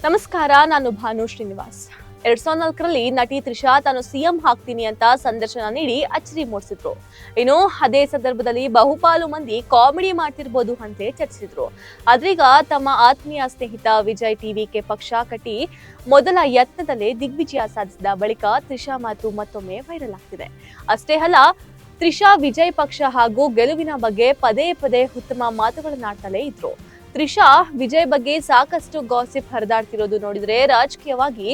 ನಮಸ್ಕಾರ, ನಾನು ಭಾನು ಶ್ರೀನಿವಾಸ್. 2004ರಲ್ಲಿ ನಟಿ ತ್ರಿಷಾ ತಾನು ಸಿಎಂ ಆಗ್ತೀನಿ ಅಂತ ಸಂದರ್ಶನ ನೀಡಿ ಅಚ್ಚರಿ ಮೂಡಿಸಿದ್ರು. ಇನ್ನು ಅದೇ ಸಂದರ್ಭದಲ್ಲಿ ಬಹುಪಾಲು ಮಂದಿ ಕಾಮಿಡಿ ಮಾಡ್ತಿರ್ಬೋದು ಅಂತ ಚರ್ಚಿಸಿದ್ರು. ಆದ್ರೀಗ ತಮ್ಮ ಆತ್ಮೀಯ ಸ್ನೇಹಿತ ವಿಜಯ್ ಟಿವಿಕೆ ಪಕ್ಷ ಕಟ್ಟಿ ಮೊದಲ ಯತ್ನದಲ್ಲೇ ದಿಗ್ವಿಜಯ ಸಾಧಿಸಿದ ಬಳಿಕ ತ್ರಿಷಾ ಮಾತು ಮತ್ತೊಮ್ಮೆ ವೈರಲ್ ಆಗ್ತಿದೆ. ಅಷ್ಟೇ ಅಲ್ಲ, ತ್ರಿಷಾ ವಿಜಯ್ ಪಕ್ಷ ಹಾಗೂ ಗೆಲುವಿನ ಬಗ್ಗೆ ಪದೇ ಪದೇ ಉತ್ತಮ ಮಾತುಗಳನ್ನಾಡ್ತಲೇ ಇದ್ರು. ತ್ರಿಷಾ ವಿಜಯ್ ಬಗ್ಗೆ ಸಾಕಷ್ಟು ಗಾಸಿಪ್ ಹರಿದಾಡ್ತಿರೋದು ನೋಡಿದ್ರೆ ರಾಜಕೀಯವಾಗಿ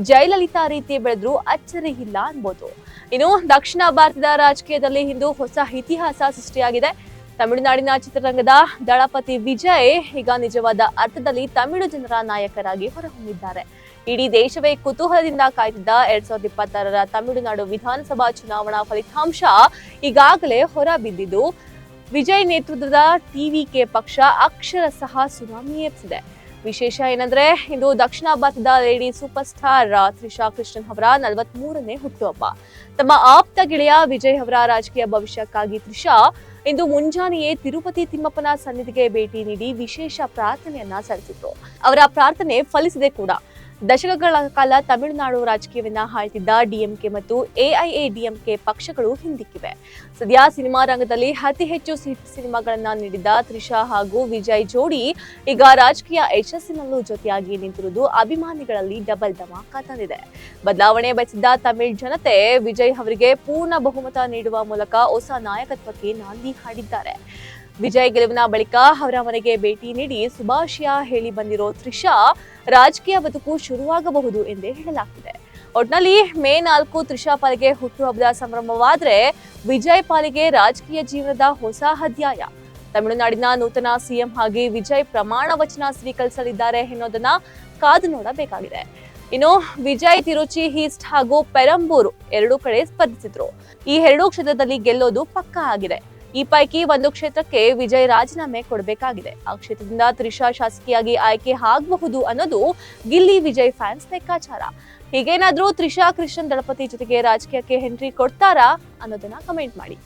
ಜಯಲಲಿತಾ ರೀತಿ ಬೆಳೆದ್ರು ಅಚ್ಚರಿ ಇಲ್ಲ ಅನ್ಬೋದು. ಇನ್ನು ದಕ್ಷಿಣ ಭಾರತದ ರಾಜಕೀಯದಲ್ಲಿ ಇಂದು ಹೊಸ ಇತಿಹಾಸ ಸೃಷ್ಟಿಯಾಗಿದೆ. ತಮಿಳುನಾಡಿನ ಚಿತ್ರರಂಗದ ದಳಪತಿ ವಿಜಯ್ ಈಗ ನಿಜವಾದ ಅರ್ಥದಲ್ಲಿ ತಮಿಳು ಜನರ ನಾಯಕರಾಗಿ ಹೊರಹೊಮ್ಮಿದ್ದಾರೆ. ಇಡೀ ದೇಶವೇ ಕುತೂಹಲದಿಂದ ಕಾಯ್ದಿದ್ದ 2026ರ ತಮಿಳುನಾಡು ವಿಧಾನಸಭಾ ಚುನಾವಣಾ ಫಲಿತಾಂಶ ಈಗಾಗಲೇ ಹೊರಬಿದ್ದಿದ್ದು, ವಿಜಯ್ ನೇತೃತ್ವದ ಟಿವಿಕೆ ಪಕ್ಷ ಅಕ್ಷರಶಃ ಸುನಾಮಿ ಎಬ್ಬಿಸಿದೆ. ವಿಶೇಷ ಏನಂದ್ರೆ, ಇಂದು ದಕ್ಷಿಣ ಭಾರತದ lady super star Trisha Krishnan ಅವರ 43ನೇ ಹುಟ್ಟುಹಬ್ಬ. ತಮ್ಮ ಆಪ್ತ ಗೆಳೆಯ ವಿಜಯ್ ಅವರ ರಾಜಕೀಯ ಭವಿಷ್ಯಕ್ಕಾಗಿ ತ್ರಿಷಾ ಇಂದು ಮುಂಜಾನೆಯೇ ತಿರುಪತಿ ತಿಮ್ಮಪ್ಪನ ಸನ್ನಿಧಿಗೆ ಭೇಟಿ ನೀಡಿ ವಿಶೇಷ ಪ್ರಾರ್ಥನೆಯನ್ನ ಸಲ್ಲಿಸಿದ್ರು. ಅವರ ಪ್ರಾರ್ಥನೆ ಫಲಿಸಿದೆ ಕೂಡ. ದಶಕಗಳ ಕಾಲ ತಮಿಳುನಾಡು ರಾಜಕೀಯವನ್ನ ಆಳ್ತಿದ್ದ ಡಿಎಂಕೆ ಮತ್ತು ಎಐಎಡಿಎಂಕೆ ಪಕ್ಷಗಳು ಹಿಂದಿಕ್ಕಿವೆ. ಸದ್ಯ ಸಿನಿಮಾ ರಂಗದಲ್ಲಿ ಅತಿ ಹೆಚ್ಚು ಹಿಟ್ ಸಿನಿಮಾಗಳನ್ನ ನೀಡಿದ ತ್ರಿಷಾ ಹಾಗೂ ವಿಜಯ್ ಜೋಡಿ ಈಗ ರಾಜಕೀಯ ಯಶಸ್ಸಿನಲ್ಲೂ ಜೊತೆಯಾಗಿ ನಿಂತಿರುವುದು ಅಭಿಮಾನಿಗಳಲ್ಲಿ ಡಬಲ್ ಧಮಾಕ ತಂದಿದೆ. ಬದಲಾವಣೆ ಬಯಸಿದ್ದ ತಮಿಳ್ ಜನತೆ ವಿಜಯ್ ಅವರಿಗೆ ಪೂರ್ಣ ಬಹುಮತ ನೀಡುವ ಮೂಲಕ ಹೊಸ ನಾಯಕತ್ವಕ್ಕೆ ನಾಂದಿ ಹಾಡಿದ್ದಾರೆ. ವಿಜಯ್ ಗೆಲುವಿನ ಬಳಿಕ ಅವರ ಮನೆಗೆ ಭೇಟಿ ನೀಡಿ ಶುಭಾಶಯ ಹೇಳಿ ಬಂದಿರೋ ತ್ರಿಷಾ ರಾಜಕೀಯ ಬದುಕು ಶುರುವಾಗಬಹುದು ಎಂದೇ ಹೇಳಲಾಗ್ತಿದೆ. ಒಟ್ನಲ್ಲಿ ಮೇ 4 ತ್ರಿಷಾ ಪಾಲಿಗೆ ಹುಟ್ಟುಹಬ್ಬದ ಸಂಭ್ರಮವಾದ್ರೆ ವಿಜಯ್ ಪಾಲಿಗೆ ರಾಜಕೀಯ ಜೀವನದ ಹೊಸ ಅಧ್ಯಾಯ. ತಮಿಳುನಾಡಿನ ನೂತನ ಸಿಎಂ ಆಗಿ ವಿಜಯ್ ಪ್ರಮಾಣ ವಚನ ಸ್ವೀಕರಿಸಲಿದ್ದಾರೆ ಎನ್ನುವುದನ್ನ ಕಾದು ನೋಡಬೇಕಾಗಿದೆ. ಇನ್ನು ವಿಜಯ್ ತಿರುಚಿ ಈಸ್ಟ್ ಹಾಗೂ ಪೆರಂಬೂರು ಎರಡೂ ಕಡೆ ಸ್ಪರ್ಧಿಸಿದ್ರು. ಈ ಎರಡೂ ಕ್ಷೇತ್ರದಲ್ಲಿ ಗೆಲ್ಲೋದು ಪಕ್ಕಾ ಆಗಿದೆ. ಈ ಪೈಕಿ ಒಂದು ಕ್ಷೇತ್ರಕ್ಕೆ ವಿಜಯ್ ರಾಜೀನಾಮೆ ಕೊಡಬೇಕಾಗಿದೆ. ಆ ಕ್ಷೇತ್ರದಿಂದ ತ್ರಿಷಾ ಶಾಸಕಿಯಾಗಿ ಆಯ್ಕೆ ಆಗಬಹುದು ಅನ್ನೋದು ಗಿಲ್ಲಿ ವಿಜಯ್ ಫ್ಯಾನ್ಸ್ ಲೆಕ್ಕಾಚಾರ. ಹೀಗೇನಾದ್ರೂ ತ್ರಿಷಾ ಕೃಷ್ಣನ್ ದಳಪತಿ ಜೊತೆಗೆ ರಾಜಕೀಯಕ್ಕೆ ಎಂಟ್ರಿ ಕೊಡ್ತಾರಾ ಅನ್ನೋದನ್ನ ಕಮೆಂಟ್ ಮಾಡಿ.